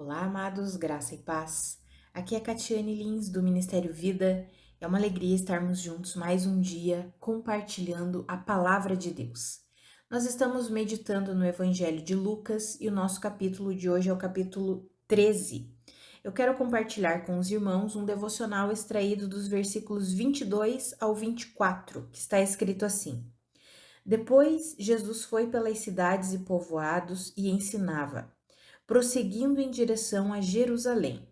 Olá, amados, graça e paz. Aqui é Catiane Lins, do Ministério Vida. É uma alegria estarmos juntos mais um dia compartilhando a palavra de Deus. Nós estamos meditando no Evangelho de Lucas e o nosso capítulo de hoje é o capítulo 13. Eu quero compartilhar com os irmãos um devocional extraído dos versículos 22 ao 24, que está escrito assim: Depois, Jesus foi pelas cidades e povoados e ensinava, prosseguindo em direção a Jerusalém.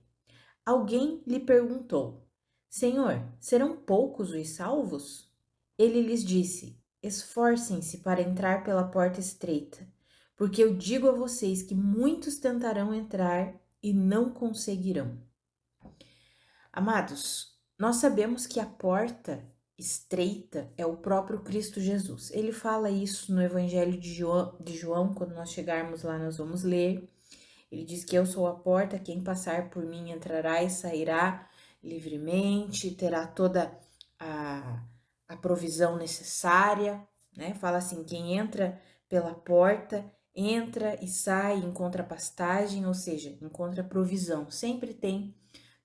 Alguém lhe perguntou: Senhor, serão poucos os salvos? Ele lhes disse: Esforcem-se para entrar pela porta estreita, porque eu digo a vocês que muitos tentarão entrar e não conseguirão. Amados, nós sabemos que a porta estreita é o próprio Cristo Jesus. Ele fala isso no Evangelho de João, quando nós chegarmos lá, nós vamos ler. Ele diz que eu sou a porta, quem passar por mim entrará e sairá livremente, terá toda a provisão necessária, né? Fala assim, quem entra pela porta, entra e sai, encontra pastagem, ou seja, encontra provisão. Sempre tem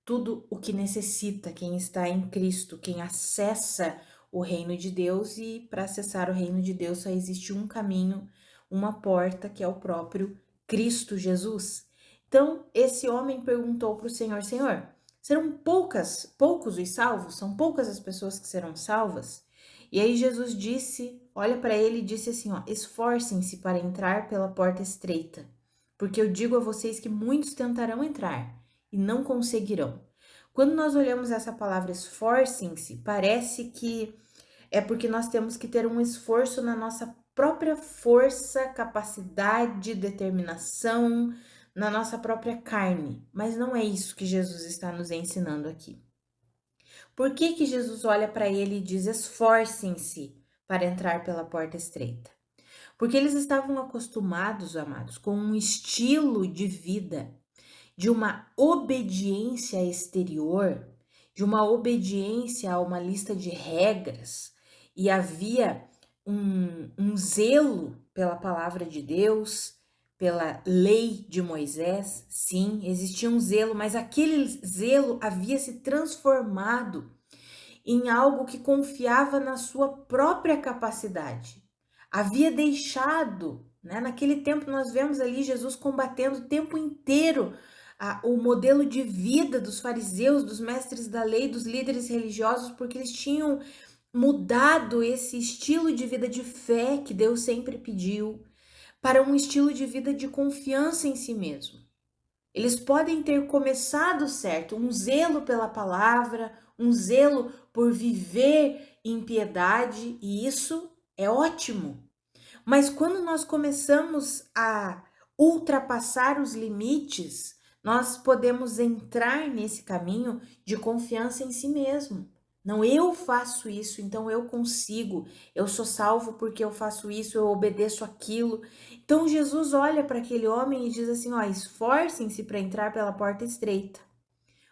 tudo o que necessita quem está em Cristo, quem acessa o reino de Deus, e para acessar o reino de Deus só existe um caminho, uma porta, que é o próprio Cristo Jesus. Então, esse homem perguntou para o Senhor: Senhor, serão poucos os salvos? São poucas as pessoas que serão salvas? E aí Jesus disse, olha para ele e disse assim, ó: esforcem-se para entrar pela porta estreita, porque eu digo a vocês que muitos tentarão entrar e não conseguirão. Quando nós olhamos essa palavra esforcem-se, parece que é porque nós temos que ter um esforço na nossa própria força, capacidade, determinação, na nossa própria carne. Mas não é isso que Jesus está nos ensinando aqui. Por que que Jesus olha para ele e diz: esforcem-se para entrar pela porta estreita? Porque eles estavam acostumados, amados, com um estilo de vida, de uma obediência exterior, de uma obediência a uma lista de regras, e havia um zelo pela palavra de Deus, pela lei de Moisés. Sim, existia um zelo, mas aquele zelo havia se transformado em algo que confiava na sua própria capacidade. Havia deixado, né? Naquele tempo nós vemos ali Jesus combatendo o tempo inteiro o modelo de vida dos fariseus, dos mestres da lei, dos líderes religiosos, porque eles tinham mudado esse estilo de vida de fé que Deus sempre pediu para um estilo de vida de confiança em si mesmo. Eles podem ter começado certo, um zelo pela palavra, um zelo por viver em piedade, e isso é ótimo. Mas quando nós começamos a ultrapassar os limites, nós podemos entrar nesse caminho de confiança em si mesmo. Não, eu faço isso, então eu consigo, eu sou salvo porque eu faço isso, eu obedeço aquilo. Então Jesus olha para aquele homem e diz assim: ó, esforcem-se para entrar pela porta estreita.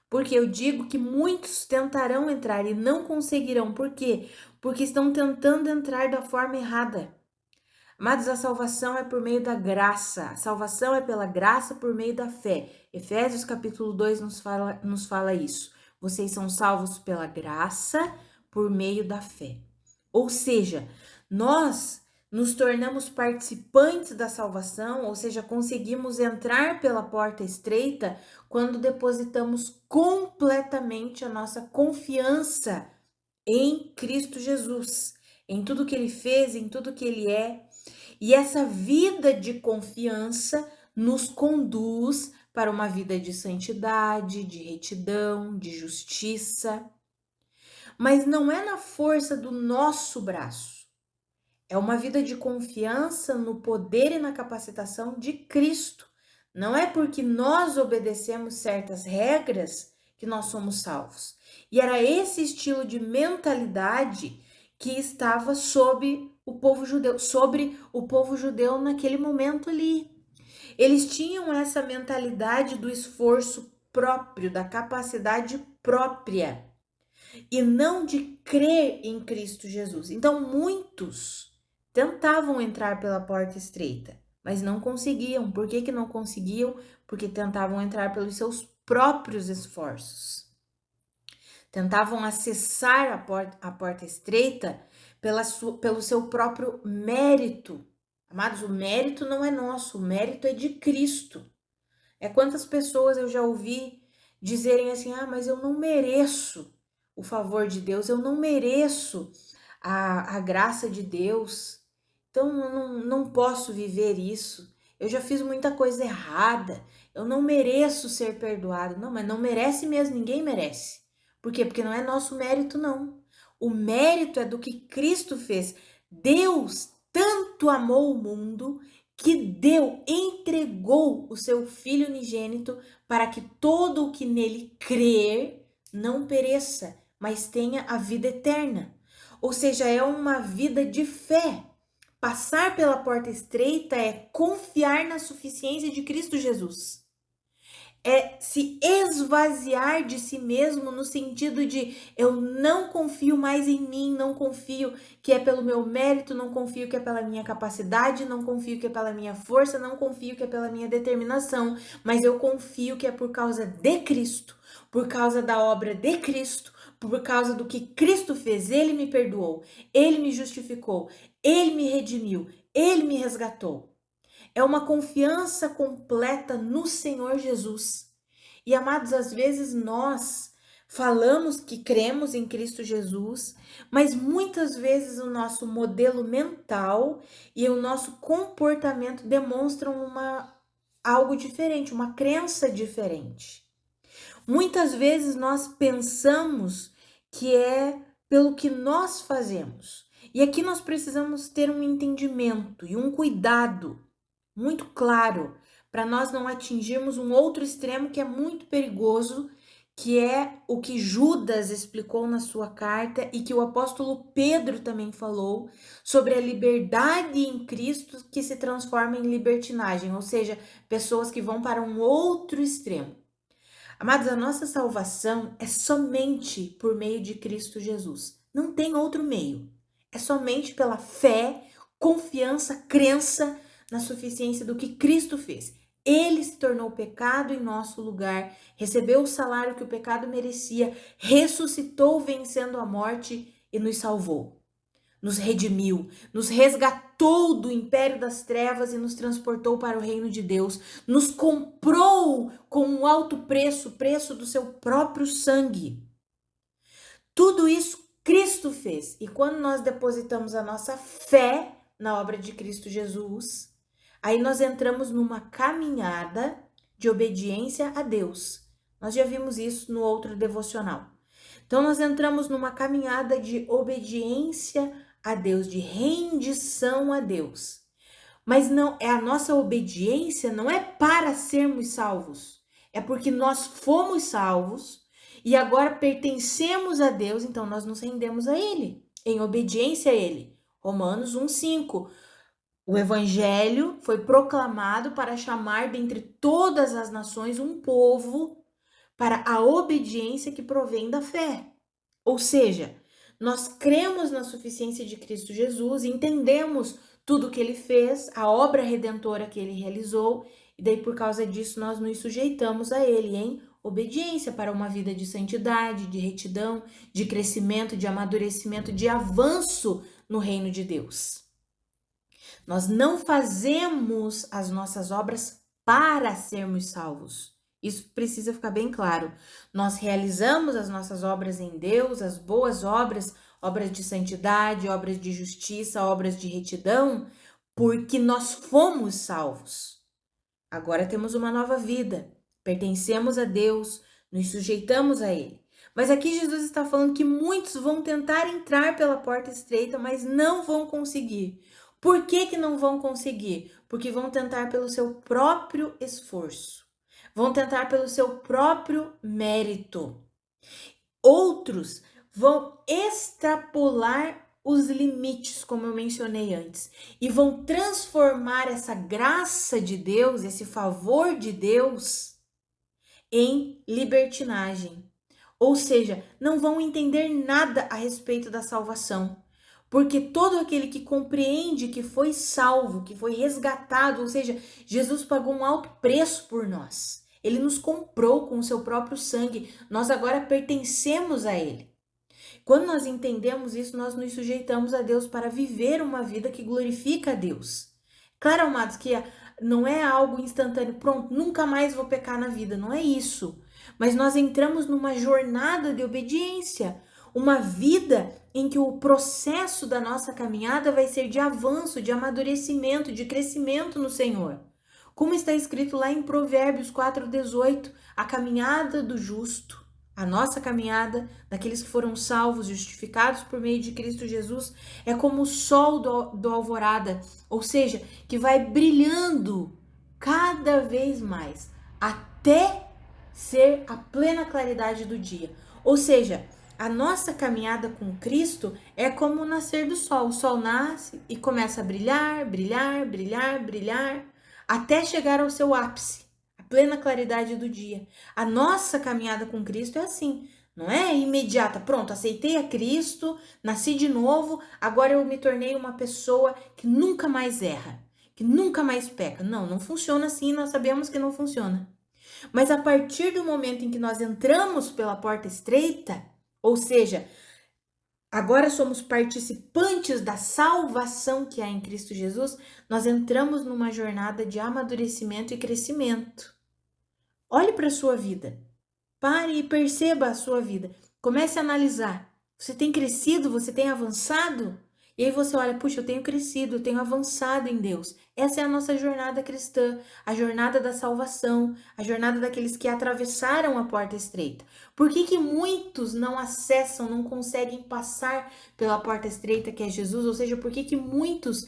Porque eu digo que muitos tentarão entrar e não conseguirão. Por quê? Porque estão tentando entrar da forma errada. Amados, a salvação é por meio da graça. A salvação é pela graça por meio da fé. Efésios capítulo 2 nos fala isso. Vocês são salvos pela graça por meio da fé. Ou seja, nós nos tornamos participantes da salvação, ou seja, conseguimos entrar pela porta estreita quando depositamos completamente a nossa confiança em Cristo Jesus, em tudo que ele fez, em tudo que ele é. E essa vida de confiança nos conduz para uma vida de santidade, de retidão, de justiça. Mas não é na força do nosso braço. É uma vida de confiança no poder e na capacitação de Cristo. Não é porque nós obedecemos certas regras que nós somos salvos. E era esse estilo de mentalidade que estava sobre o povo judeu naquele momento ali. Eles tinham essa mentalidade do esforço próprio, da capacidade própria, e não de crer em Cristo Jesus. Então, muitos tentavam entrar pela porta estreita, mas não conseguiam. Por que que não conseguiam? porque tentavam entrar pelos seus próprios esforços. Tentavam acessar a porta estreita pelo seu próprio mérito. Amados, o mérito não é nosso, o mérito é de Cristo. Quantas pessoas eu já ouvi dizerem assim, mas eu não mereço o favor de Deus, eu não mereço a graça de Deus, então eu não posso viver isso, eu já fiz muita coisa errada, eu não mereço ser perdoado. Não, mas não merece mesmo, ninguém merece. Por quê? Porque não é nosso mérito, não. O mérito é do que Cristo fez. Deus tanto amou o mundo que entregou o seu Filho unigênito para que todo o que nele crer não pereça, mas tenha a vida eterna. Ou seja, é uma vida de fé. Passar pela porta estreita é confiar na suficiência de Cristo Jesus. É se esvaziar de si mesmo no sentido de eu não confio mais em mim, não confio que é pelo meu mérito, não confio que é pela minha capacidade, não confio que é pela minha força, não confio que é pela minha determinação, mas eu confio que é por causa de Cristo, por causa da obra de Cristo, por causa do que Cristo fez. Ele me perdoou, Ele me justificou, Ele me redimiu, Ele me resgatou. É uma confiança completa no Senhor Jesus. E, amados, às vezes nós falamos que cremos em Cristo Jesus, mas muitas vezes o nosso modelo mental e o nosso comportamento demonstram algo diferente, uma crença diferente. Muitas vezes nós pensamos que é pelo que nós fazemos. E aqui nós precisamos ter um entendimento e um cuidado muito claro, para nós não atingirmos um outro extremo que é muito perigoso, que é o que Judas explicou na sua carta e que o apóstolo Pedro também falou sobre a liberdade em Cristo que se transforma em libertinagem, ou seja, pessoas que vão para um outro extremo. Amados, a nossa salvação é somente por meio de Cristo Jesus. Não tem outro meio. É somente pela fé, confiança, crença na suficiência do que Cristo fez. Ele se tornou pecado em nosso lugar, recebeu o salário que o pecado merecia, ressuscitou vencendo a morte e nos salvou. Nos redimiu, nos resgatou do império das trevas e nos transportou para o reino de Deus, nos comprou com um alto preço, o preço do seu próprio sangue. Tudo isso Cristo fez. E quando nós depositamos a nossa fé na obra de Cristo Jesus, aí nós entramos numa caminhada de obediência a Deus. Nós já vimos isso no outro devocional. Então nós entramos numa caminhada de obediência a Deus, de rendição a Deus. Mas não é a nossa obediência não é para sermos salvos. É porque nós fomos salvos e agora pertencemos a Deus, então nós nos rendemos a Ele, em obediência a Ele. Romanos 1:5. O evangelho foi proclamado para chamar dentre todas as nações um povo para a obediência que provém da fé. Ou seja, nós cremos na suficiência de Cristo Jesus, entendemos tudo que ele fez, a obra redentora que ele realizou, e daí por causa disso nós nos sujeitamos a ele em obediência para uma vida de santidade, de retidão, de crescimento, de amadurecimento, de avanço no reino de Deus. Nós não fazemos as nossas obras para sermos salvos. Isso precisa ficar bem claro. Nós realizamos as nossas obras em Deus, as boas obras, obras de santidade, obras de justiça, obras de retidão, porque nós fomos salvos. Agora temos uma nova vida, pertencemos a Deus, nos sujeitamos a Ele. Mas aqui Jesus está falando que muitos vão tentar entrar pela porta estreita, mas não vão conseguir. Por que não vão conseguir? Porque vão tentar pelo seu próprio esforço. Vão tentar pelo seu próprio mérito. Outros vão extrapolar os limites, como eu mencionei antes, e vão transformar essa graça de Deus, esse favor de Deus, em libertinagem. Ou seja, não vão entender nada a respeito da salvação, Porque todo aquele que compreende que foi salvo, que foi resgatado, ou seja, Jesus pagou um alto preço por nós. Ele nos comprou com o seu próprio sangue. Nós agora pertencemos a Ele. Quando nós entendemos isso, nós nos sujeitamos a Deus para viver uma vida que glorifica a Deus. Claro, amados, que não é algo instantâneo. Pronto, nunca mais vou pecar na vida. Não é isso. Mas nós entramos numa jornada de obediência. Uma vida em que o processo da nossa caminhada vai ser de avanço, de amadurecimento, de crescimento no Senhor. Como está escrito lá em Provérbios 4:18, a caminhada do justo, a nossa caminhada, daqueles que foram salvos, justificados por meio de Cristo Jesus, é como o sol do alvorada, ou seja, que vai brilhando cada vez mais, até ser a plena claridade do dia. Ou seja, a nossa caminhada com Cristo é como o nascer do sol. O sol nasce e começa a brilhar, brilhar, brilhar, brilhar, até chegar ao seu ápice, a plena claridade do dia. A nossa caminhada com Cristo é assim, não é imediata. Pronto, aceitei a Cristo, nasci de novo, agora eu me tornei uma pessoa que nunca mais erra, que nunca mais peca. Não, não funciona assim, nós sabemos que não funciona. Mas a partir do momento em que nós entramos pela porta estreita, ou seja, agora somos participantes da salvação que há em Cristo Jesus, nós entramos numa jornada de amadurecimento e crescimento. Olhe para a sua vida. Pare e perceba a sua vida. Comece a analisar. Você tem crescido? Você tem avançado? E aí você olha, puxa, eu tenho crescido, eu tenho avançado em Deus. Essa é a nossa jornada cristã, a jornada da salvação, a jornada daqueles que atravessaram a porta estreita. Por que muitos não acessam, não conseguem passar pela porta estreita que é Jesus? Ou seja, por que muitos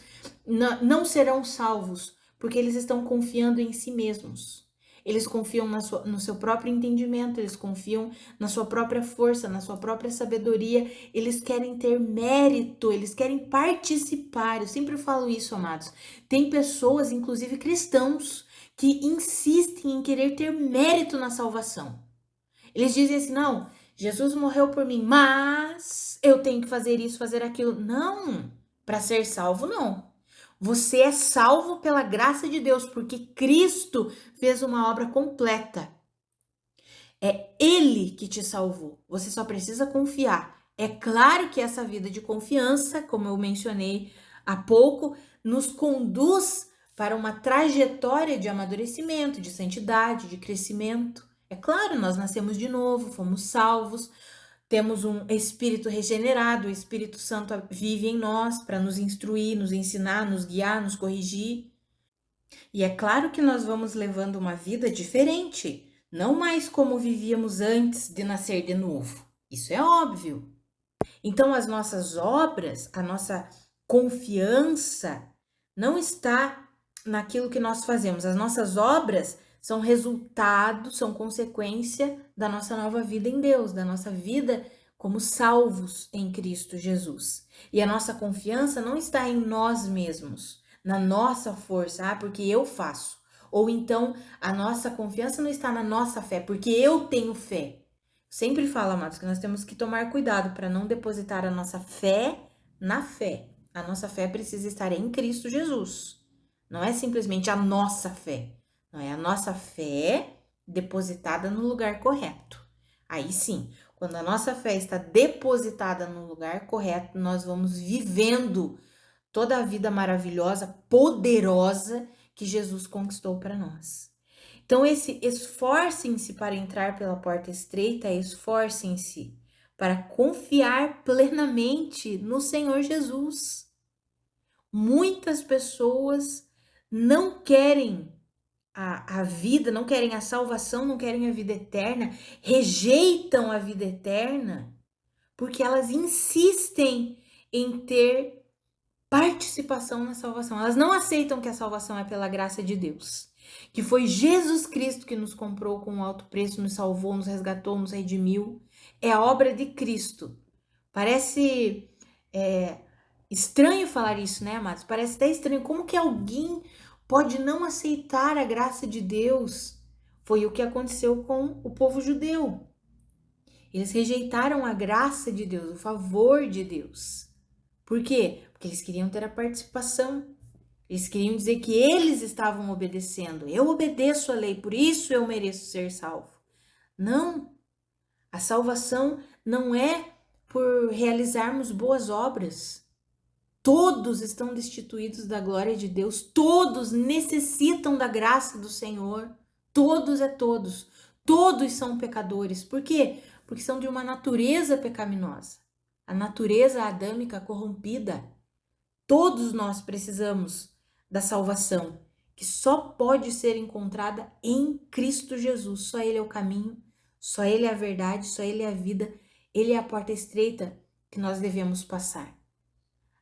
não serão salvos? Porque eles estão confiando em si mesmos. Eles confiam no seu próprio entendimento, eles confiam na sua própria força, na sua própria sabedoria. Eles querem ter mérito, eles querem participar. Eu sempre falo isso, amados. Tem pessoas, inclusive cristãos, que insistem em querer ter mérito na salvação. Eles dizem assim, não, Jesus morreu por mim, mas eu tenho que fazer isso, fazer aquilo. Não, para ser salvo, não. Você é salvo pela graça de Deus, porque Cristo fez uma obra completa. É Ele que te salvou. Você só precisa confiar. É claro que essa vida de confiança, como eu mencionei há pouco, nos conduz para uma trajetória de amadurecimento, de santidade, de crescimento. É claro, nós nascemos de novo, fomos salvos, temos um espírito regenerado, o Espírito Santo vive em nós para nos instruir, nos ensinar, nos guiar, nos corrigir. E é claro que nós vamos levando uma vida diferente, não mais como vivíamos antes de nascer de novo. Isso é óbvio. Então, as nossas obras, a nossa confiança não está naquilo que nós fazemos. As nossas obras são resultado, são consequência da nossa nova vida em Deus, da nossa vida como salvos em Cristo Jesus. E a nossa confiança não está em nós mesmos, na nossa força, porque eu faço. Ou então, a nossa confiança não está na nossa fé, porque eu tenho fé. Sempre falo, amados, que nós temos que tomar cuidado para não depositar a nossa fé na fé. A nossa fé precisa estar em Cristo Jesus. Não é simplesmente a nossa fé. Não é a nossa fé depositada no lugar correto. Aí sim, quando a nossa fé está depositada no lugar correto, nós vamos vivendo toda a vida maravilhosa, poderosa que Jesus conquistou para nós. Então, esse esforcem-se para entrar pela porta estreita, esforcem-se para confiar plenamente no Senhor Jesus. Muitas pessoas não querem a vida, não querem a salvação, não querem a vida eterna, rejeitam a vida eterna, porque elas insistem em ter participação na salvação. Elas não aceitam que a salvação é pela graça de Deus, que foi Jesus Cristo que nos comprou com um alto preço, nos salvou, nos resgatou, nos redimiu. É a obra de Cristo. Parece estranho falar isso, né, amados? Parece até estranho. Como que alguém pode não aceitar a graça de Deus? Foi o que aconteceu com o povo judeu. Eles rejeitaram a graça de Deus, o favor de Deus. Por quê? Porque eles queriam ter a participação. Eles queriam dizer que eles estavam obedecendo. Eu obedeço a lei, por isso eu mereço ser salvo. Não. A salvação não é por realizarmos boas obras. Todos estão destituídos da glória de Deus. Todos necessitam da graça do Senhor. Todos é todos. Todos são pecadores. Por quê? Porque são de uma natureza pecaminosa. A natureza adâmica corrompida. Todos nós precisamos da salvação, que só pode ser encontrada em Cristo Jesus. Só Ele é o caminho, só Ele é a verdade, só Ele é a vida. Ele é a porta estreita que nós devemos passar.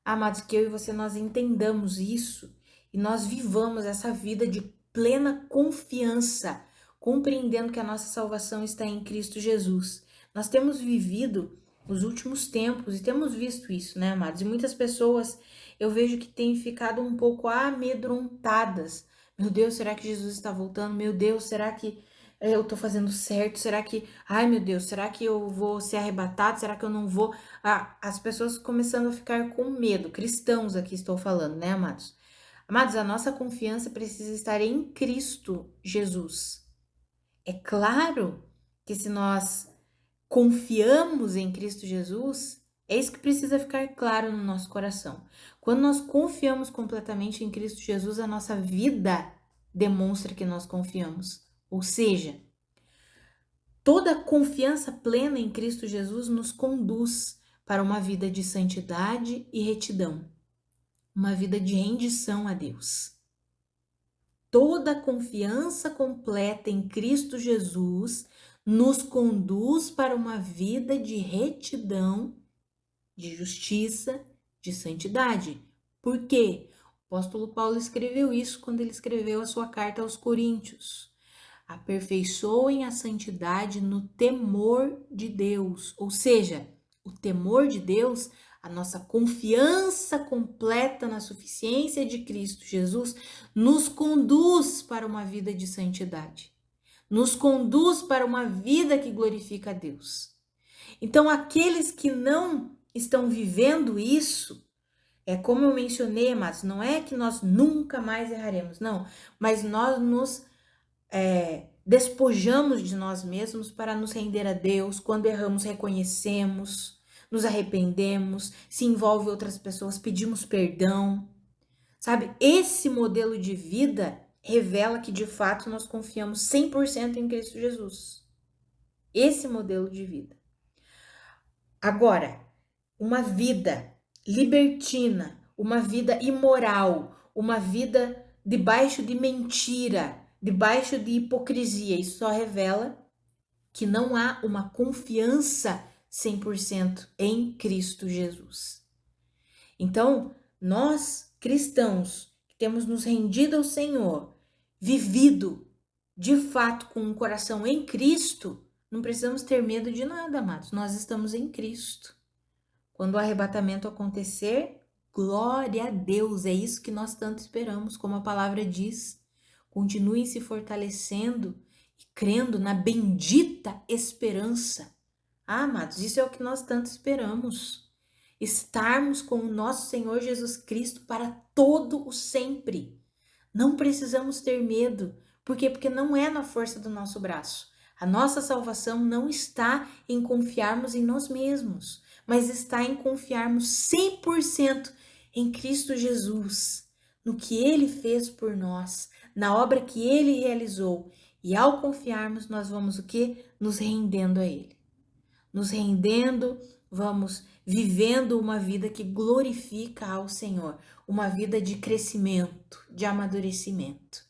Amados, que eu e você nós entendamos isso e nós vivamos essa vida de plena confiança, compreendendo que a nossa salvação está em Cristo Jesus. Nós temos vivido os últimos tempos e temos visto isso, né, amados? E muitas pessoas eu vejo que têm ficado um pouco amedrontadas. Meu Deus, será que Jesus está voltando? Meu Deus, será que eu tô fazendo certo? Será que, ai meu Deus, será que eu vou ser arrebatado? Será que eu não vou? As pessoas começando a ficar com medo. Cristãos aqui estou falando, né, amados? Amados, a nossa confiança precisa estar em Cristo Jesus. É claro que se nós confiamos em Cristo Jesus, é isso que precisa ficar claro no nosso coração. Quando nós confiamos completamente em Cristo Jesus, a nossa vida demonstra que nós confiamos. Ou seja, toda confiança plena em Cristo Jesus nos conduz para uma vida de santidade e retidão, uma vida de rendição a Deus. Toda confiança completa em Cristo Jesus nos conduz para uma vida de retidão, de justiça, de santidade. Por quê? O apóstolo Paulo escreveu isso quando ele escreveu a sua carta aos Coríntios. Aperfeiçoem a santidade no temor de Deus, ou seja, o temor de Deus, a nossa confiança completa na suficiência de Cristo Jesus, nos conduz para uma vida de santidade, nos conduz para uma vida que glorifica a Deus. Então, aqueles que não estão vivendo isso, é como eu mencionei, mas não é que nós nunca mais erraremos, não, mas nós nos despojamos de nós mesmos para nos render a Deus. Quando erramos, reconhecemos, nos arrependemos, se envolve outras pessoas, pedimos perdão. Sabe, esse modelo de vida revela que de fato nós confiamos 100% em Cristo Jesus. Esse modelo de vida. Agora, uma vida libertina, uma vida imoral, uma vida debaixo de mentira, debaixo de hipocrisia, isso só revela que não há uma confiança 100% em Cristo Jesus. Então, nós cristãos que temos nos rendido ao Senhor, vivido de fato com um coração em Cristo, não precisamos ter medo de nada, amados. Nós estamos em Cristo. Quando o arrebatamento acontecer, glória a Deus, é isso que nós tanto esperamos, como a palavra diz. Continuem se fortalecendo e crendo na bendita esperança. Amados, isso é o que nós tanto esperamos. Estarmos com o nosso Senhor Jesus Cristo para todo o sempre. Não precisamos ter medo. Por quê? Porque não é na força do nosso braço. A nossa salvação não está em confiarmos em nós mesmos, mas está em confiarmos 100% em Cristo Jesus, no que Ele fez por nós, na obra que Ele realizou. E ao confiarmos, nós vamos o quê? Nos rendendo a Ele. Nos rendendo, vamos vivendo uma vida que glorifica ao Senhor, uma vida de crescimento, de amadurecimento.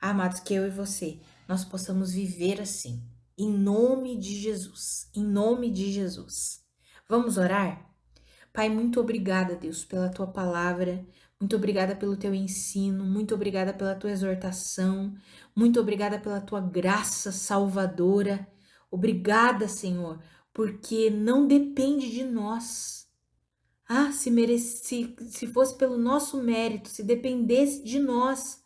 Amados, que eu e você, nós possamos viver assim, em nome de Jesus, em nome de Jesus. Vamos orar? Pai, muito obrigada, Deus, pela Tua palavra, muito obrigada pelo Teu ensino, muito obrigada pela Tua exortação, muito obrigada pela Tua graça salvadora. Obrigada, Senhor, porque não depende de nós. Se fosse pelo nosso mérito, se dependesse de nós,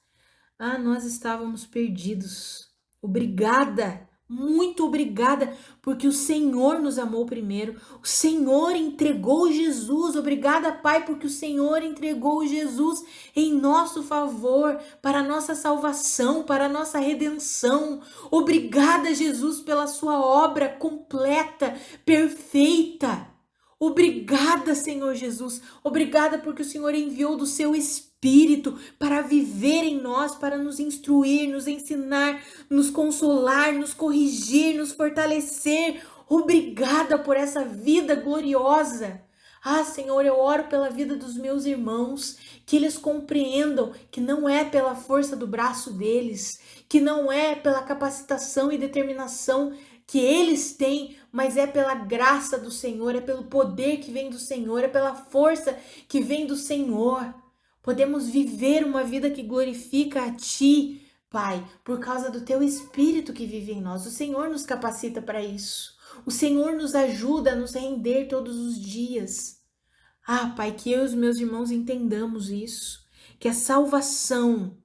nós estávamos perdidos. Obrigada Muito obrigada, porque o Senhor nos amou primeiro. O Senhor entregou Jesus. Obrigada, Pai, porque o Senhor entregou Jesus em nosso favor, para a nossa salvação, para a nossa redenção. Obrigada, Jesus, pela sua obra completa, perfeita. Obrigada, Senhor Jesus. Obrigada porque o Senhor enviou do seu Espírito para viver em nós, para nos instruir, nos ensinar, nos consolar, nos corrigir, nos fortalecer. Obrigada por essa vida gloriosa. Ah, Senhor, eu oro pela vida dos meus irmãos, que eles compreendam que não é pela força do braço deles, que não é pela capacitação e determinação que eles têm, mas é pela graça do Senhor, é pelo poder que vem do Senhor, é pela força que vem do Senhor. Podemos viver uma vida que glorifica a Ti, Pai, por causa do Teu Espírito que vive em nós. O Senhor nos capacita para isso. O Senhor nos ajuda a nos render todos os dias. Ah, Pai, que eu e os meus irmãos entendamos isso, que a salvação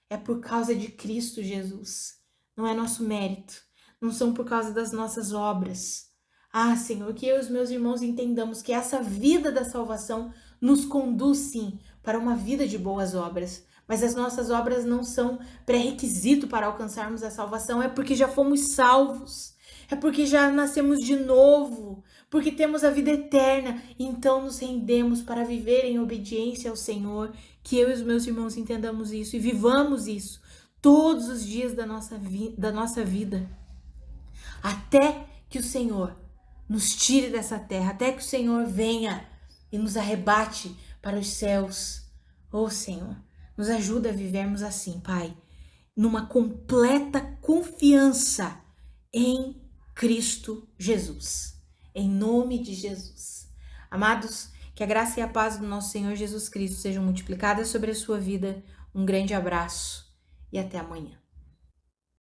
é por causa de Cristo Jesus, não é nosso mérito, não são por causa das nossas obras. Ah, Senhor, que eu e os meus irmãos entendamos que essa vida da salvação nos conduz, sim, para uma vida de boas obras. Mas as nossas obras não são pré-requisito para alcançarmos a salvação, é porque já fomos salvos, é porque já nascemos de novo, porque temos a vida eterna, então nos rendemos para viver em obediência ao Senhor. Que eu e os meus irmãos entendamos isso e vivamos isso todos os dias da nossa vida, até que o Senhor nos tire dessa terra, até que o Senhor venha e nos arrebate para os céus. Oh, Senhor, nos ajuda a vivermos assim, Pai, numa completa confiança em Cristo Jesus. Em nome de Jesus. Amados, que a graça e a paz do nosso Senhor Jesus Cristo sejam multiplicadas sobre a sua vida. Um grande abraço e até amanhã.